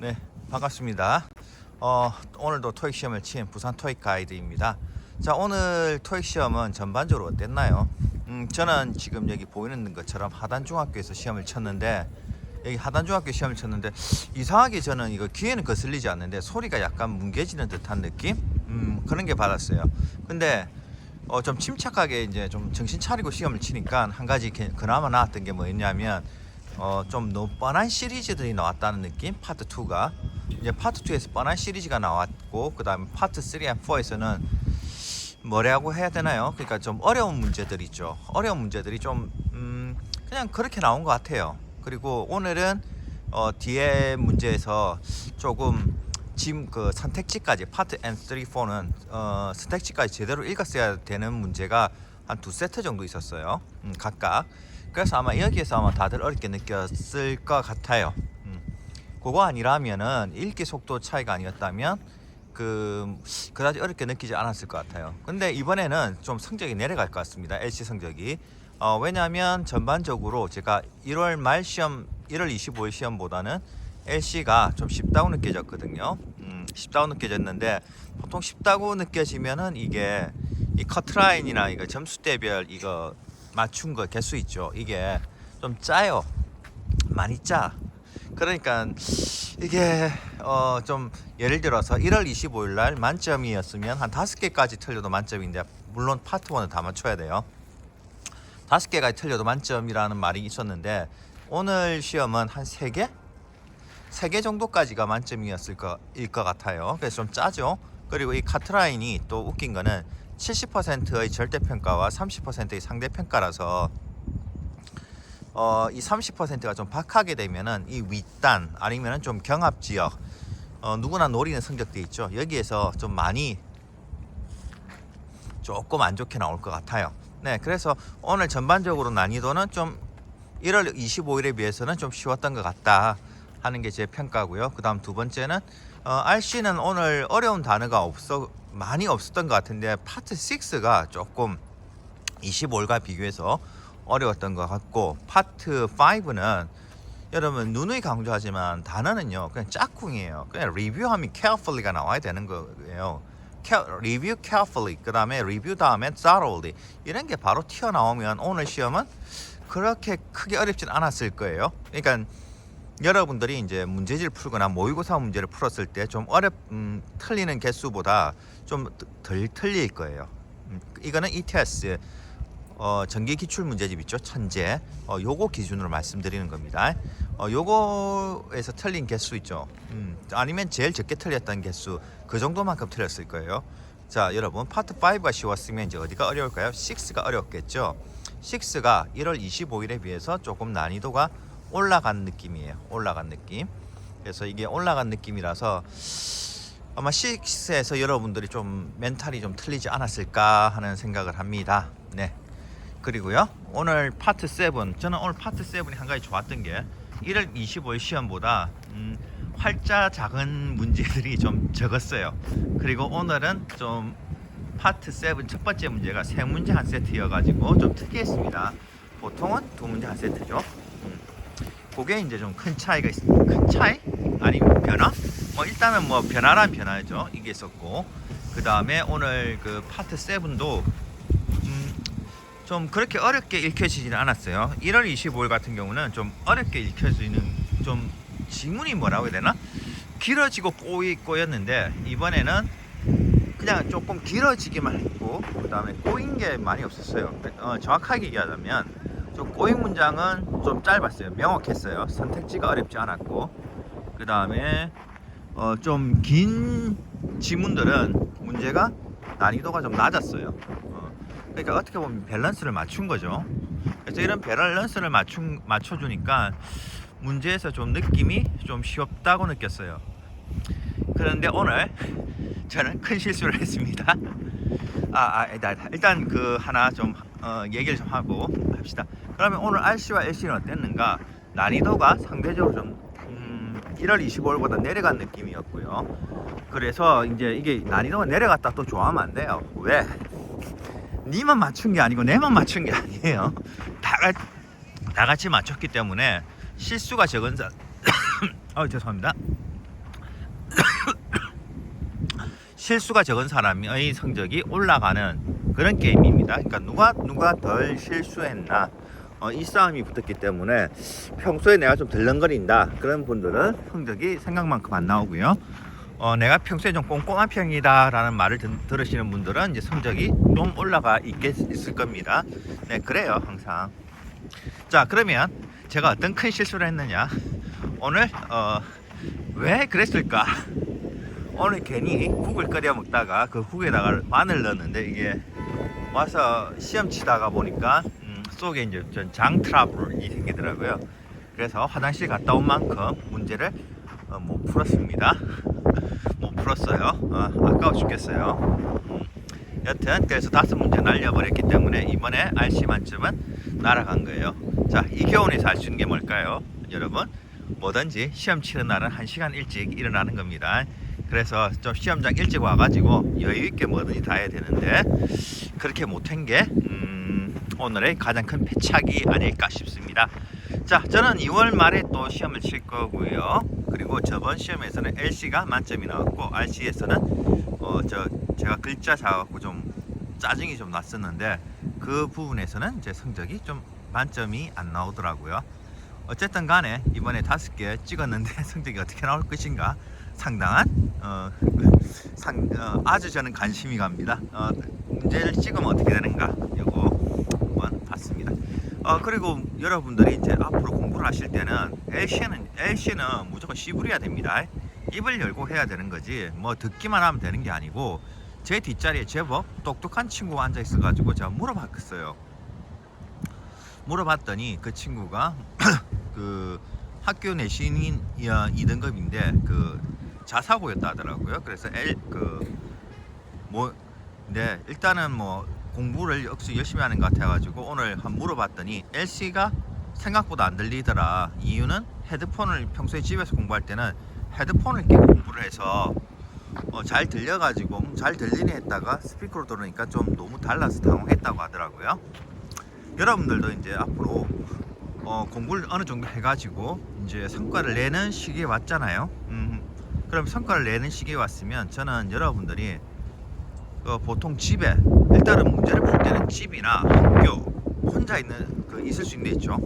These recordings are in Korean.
네, 반갑습니다. 오늘도 토익 시험을 친 부산 토익 가이드입니다. 자, 오늘 토익 시험은 전반적으로 어땠나요? 저는 지금 여기 보이는 것처럼 하단중학교에서 시험을 쳤는데, 여기 하단중학교 시험을 쳤는데 이상하게 저는 이거 귀에는 거슬리지 않는데 소리가 약간 뭉개지는 듯한 느낌? 그런 게 받았어요. 근데 좀 침착하게 이제 좀 정신 차리고 시험을 치니까 한 가지 그나마 나왔던 게 뭐였냐면, 좀 너무 뻔한 시리즈들이 나왔다는 느낌. 파트 2가 이제 파트 2에서 뻔한 시리즈가 나왔고, 그 다음에 파트 3 and 4에서는 뭐라고 해야 되나요? 그러니까 좀 어려운 문제들 있죠. 어려운 문제들이 좀 그냥 그렇게 나온 것 같아요. 그리고 오늘은 뒤에 문제에서 조금 지금 그 선택지까지 파트 N 3, 4는 선택지까지 제대로 읽었어야 되는 문제가 한 2세트 정도 있었어요. 각각. 그래서 아마 여기에서 아마 다들 어렵게 느꼈을 것 같아요. 그거 아니라면은 읽기 속도 차이가 아니었다면 그다지 어렵게 느끼지 않았을 것 같아요. 근데 이번에는 좀 성적이 내려갈 것 같습니다. LC 성적이. 왜냐하면 전반적으로 제가 1월 말 시험, 1월 25일 시험보다는 LC가 좀 쉽다고 느껴졌거든요. 쉽다고 느껴졌는데, 보통 쉽다고 느껴지면은 이게 이 커트라인이나 이거 점수대별 이거 맞춘 거 개수 있죠. 이게 좀 짜요. 많이 짜. 그러니까 이게 좀 예를 들어서 1월 25일 날 만점이었으면 한 5개까지 틀려도 만점인데, 물론 파트 1은 다 맞춰야 돼요. 5개까지 틀려도 만점이라는 말이 있었는데, 오늘 시험은 한 3개? 3개 정도까지가 만점이었을 것 같아요. 그래서 좀 짜죠. 그리고 이 카트라인이 또 웃긴 거는 70%의 절대평가와 30%의 상대평가라서, 이 30%가 좀 박하게 되면은 이 윗단 아니면은 좀 경합지역, 누구나 노리는 성적도 있죠. 여기에서 좀 많이 조금 안 좋게 나올 것 같아요. 네, 그래서 오늘 전반적으로 난이도는 좀 1월 25일에 비해서는 좀 쉬웠던 것 같다 하는 게 제 평가고요. 그 다음 두 번째는 RC는 오늘 어려운 단어가 많이 없었던 것 같은데, 파트 6가 조금 25일과 비교해서 어려웠던 것 같고, 파트 5는 여러분 누누이 강조하지만 단어는요 그냥 짝꿍이에요. 그냥 리뷰하면 carefully가 나와야 되는 거예요. 리뷰 carefully, 그 다음에 리뷰 다음에 thoroughly, 이런 게 바로 튀어나오면 오늘 시험은 그렇게 크게 어렵진 않았을 거예요. 그러니까 여러분들이 이제 문제지를 풀거나 모의고사 문제를 풀었을 때 좀 틀리는 개수보다 좀 덜 틀릴 거예요. 이거는 ETS 전기 기출 문제집 있죠, 천재. 요거 기준으로 말씀드리는 겁니다. 요거에서 틀린 개수 있죠. 아니면 제일 적게 틀렸던 개수, 그 정도만큼 틀렸을 거예요. 자, 여러분, 파트 5가 쉬웠으면 이제 어디가 어려울까요? 6가 어렵겠죠. 6가 1월 25일에 비해서 조금 난이도가 올라간 느낌이에요. 올라간 느낌. 그래서 이게 올라간 느낌이라서 아마 6에서 여러분들이 좀 멘탈이 좀 틀리지 않았을까 하는 생각을 합니다. 네. 그리고요, 오늘 파트 7, 저는 오늘 파트 7이 한 가지 좋았던 게 1월 25일 시험보다 활자 작은 문제들이 좀 적었어요. 그리고 오늘은 좀 파트 7 첫 번째 문제가 3문제 한 세트여가지고 좀 특이했습니다. 보통은 2문제 한 세트죠. 그게 이제 좀 큰 차이가 있습니다. 큰 차이? 아니면 변화? 일단은 변화란 변화죠. 이게 있었고, 그 다음에 오늘 그 파트 7도 좀 그렇게 어렵게 읽혀지지는 않았어요. 1월 25일 같은 경우는 좀 어렵게 읽혀지는, 좀 지문이 뭐라고 해야 되나? 길어지고 꼬였는데, 이번에는 그냥 조금 길어지기만 했고, 그 다음에 꼬인 게 많이 없었어요. 정확하게 얘기하자면 좀 꼬인 문장은 좀 짧았어요. 명확했어요. 선택지가 어렵지 않았고, 그 다음에 좀 긴 지문들은 문제가 난이도가 좀 낮았어요. 그러니까 어떻게 보면 밸런스를 맞춘 거죠. 그래서 이런 밸런스를 맞춰주니까 문제에서 좀 느낌이 좀 쉽다고 느꼈어요. 그런데 오늘 저는 큰 실수를 했습니다. 일단 그 하나 좀 얘기를 좀 하고 합시다. 그러면 오늘 RC와 LC는 어땠는가? 난이도가 상대적으로 좀 1월 25일보다 내려간 느낌이었고요. 그래서 이제 이게 난이도가 내려갔다 또 좋아하면 안 돼요. 왜? 니만 맞춘 게 아니고 내만 맞춘 게 아니에요. 다 같이 맞췄기 때문에 실수가 적은 죄송합니다. 실수가 적은 사람의 성적이 올라가는 그런 게임입니다. 그러니까 누가 덜 실수했나 이 싸움이 붙었기 때문에 평소에 내가 좀 덜렁거린다 그런 분들은 성적이 생각만큼 안 나오고요. 내가 평소에 좀 꼼꼼한 편이다 라는 말을 들으시는 분들은 이제 성적이 좀 올라가 있을 겁니다. 네, 그래요 항상. 자, 그러면 제가 어떤 큰 실수를 했느냐, 오늘 왜 그랬을까. 오늘 괜히 국을 끓여 먹다가 그 국에다가 마늘 넣었는데 이게 와서 시험 치다가 보니까 속에 이제 장 트러블이 생기더라고요. 그래서 화장실 갔다 온 만큼 문제를 못 풀었습니다. 못 풀었어요. 아까워 죽겠어요. 여튼 그래서 5문제 날려버렸기 때문에 이번에 RC 만점은 날아간 거예요. 자, 이 교훈에서 알 수 있는 게 뭘까요? 여러분, 뭐든지 시험 치는 날은 1시간 일찍 일어나는 겁니다. 그래서 좀 시험장 일찍 와가지고 여유있게 뭐든지 다 해야 되는데 그렇게 못한 게 오늘의 가장 큰 패착이 아닐까 싶습니다. 자, 저는 2월 말에 또 시험을 칠 거고요. 그리고 저번 시험에서는 LC가 만점이 나왔고 RC에서는 제가 글자 작아갖고 좀 짜증이 좀 났었는데 그 부분에서는 제 성적이 좀 만점이 안 나오더라고요. 어쨌든 간에 이번에 5개 찍었는데 성적이 어떻게 나올 것인가 상당한 아주 저는 관심이 갑니다. 문제를 찍으면 어떻게 되는가 요거 한번 봤습니다. 그리고 여러분들이 이제 앞으로 공부를 하실 때는 LC는 무조건 씨부려야 됩니다. 입을 열고 해야 되는 거지 뭐 듣기만 하면 되는 게 아니고, 제 뒷자리에 제법 똑똑한 친구가 앉아 있어 가지고 제가 물어봤더니 그 친구가 그 학교 내신인 2등급인데 그 자사고였다 하더라고요. 그래서 네, 일단은 뭐 공부를 역시 열심히 하는 것 같아가지고 오늘 한번 물어봤더니 LC가 생각보다 안 들리더라. 이유는 헤드폰을 평소에 집에서 공부할 때는 헤드폰을 끼고 공부를 해서 잘 들려가지고 잘 들리네 했다가 스피커로 들으니까 좀 너무 달라서 당황했다고 하더라고요. 여러분들도 이제 앞으로 공부를 어느 정도 해가지고 이제 성과를 내는 시기에 왔잖아요. 그럼 성과를 내는 시기에 왔으면 저는 여러분들이 보통 집에 일단은 문제를 풀 때는 집이나 학교 혼자 있을 수 있는 데 있죠.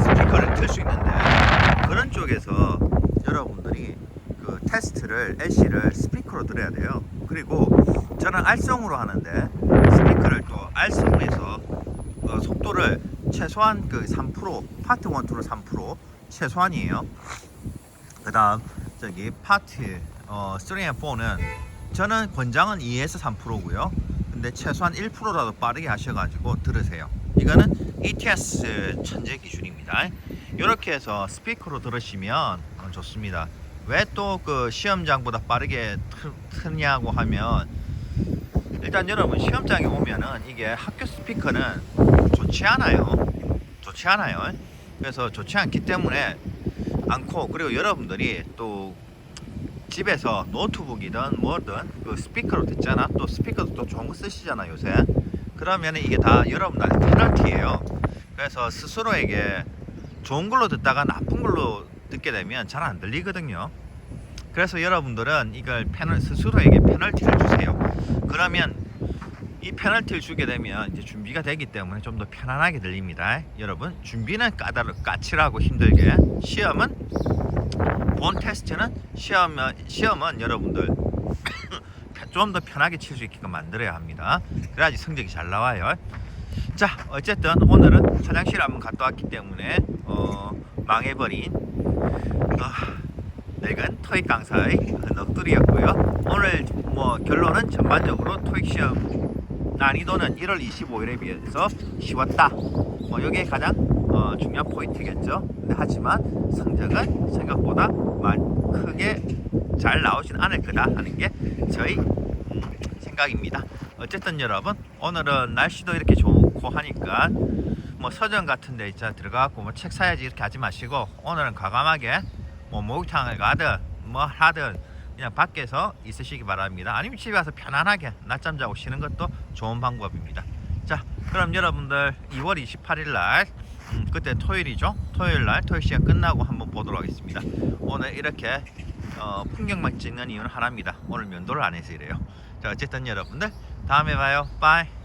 스피커를 틀 수 있는데 그런 쪽에서 여러분들이 그 테스트를 LC를 스피커로 들어야 돼요. 그리고 저는 R성으로 하는데 스피커를 또 R성에서 속도를 최소한 그 3% 파트 1, 2로 3% 최소한이에요. 그 다음 저기 파트 3 and 4는 저는 권장은 2에서 3%고요 근데 최소한 1%라도 빠르게 하셔가지고 들으세요. 이거는 ETS 천재 기준입니다. 이렇게 해서 스피커로 들으시면 좋습니다. 왜 또 그 시험장보다 빠르게 트냐고 하면, 일단 여러분 시험장에 오면은 이게 학교 스피커는 좋지 않아요. 그래서 좋지 않기 때문에 않고, 그리고 여러분들이 또 집에서 노트북이든 뭐든 그 스피커로 듣잖아. 또 스피커도 또 좋은 거 쓰시잖아 요새. 그러면 이게 다 여러분한테 페널티예요. 그래서 스스로에게 좋은 걸로 듣다가 나쁜 걸로 듣게 되면 잘 안 들리거든요. 그래서 여러분들은 이걸 스스로에게 페널티를 주세요. 그러면 이 페널티를 주게 되면 이제 준비가 되기 때문에 좀 더 편안하게 들립니다. 여러분, 준비는 까칠하고 힘들게, 본 테스트는 시험은 여러분들 좀 더 편하게 칠 수 있게끔 만들어야 합니다. 그래야지 성적이 잘 나와요. 자, 어쨌든 오늘은 화장실 한번 갔다 왔기 때문에 망해버린 늙은 토익 강사의 넋두리였고요. 오늘 뭐 결론은 전반적으로 토익 시험 난이도는 1월 25일에 비해서 쉬웠다. 이게 가장 중요한 포인트겠죠. 근데 하지만 성적은 생각보다 크게 잘 나오진 않을 거다 하는 게 저희 생각입니다. 어쨌든 여러분, 오늘은 날씨도 이렇게 좋고 하니까 뭐 서점 같은 데 있잖아 들어가고 뭐 책 사야지 이렇게 하지 마시고, 오늘은 과감하게 뭐 목욕탕을 가든 뭐 하든 그냥 밖에서 있으시기 바랍니다. 아니면 집에 와서 편안하게 낮잠 자고 쉬는 것도 좋은 방법입니다. 자, 그럼 여러분들 2월 28일 날 그때 토요일이죠. 토요일 날 토요일 시간 끝나고 한번 보도록 하겠습니다. 오늘 이렇게 풍경만 찍는 이유는 하나입니다. 오늘 면도를 안 해서 이래요. 자, 어쨌든 여러분들 다음에 봐요. 빠이.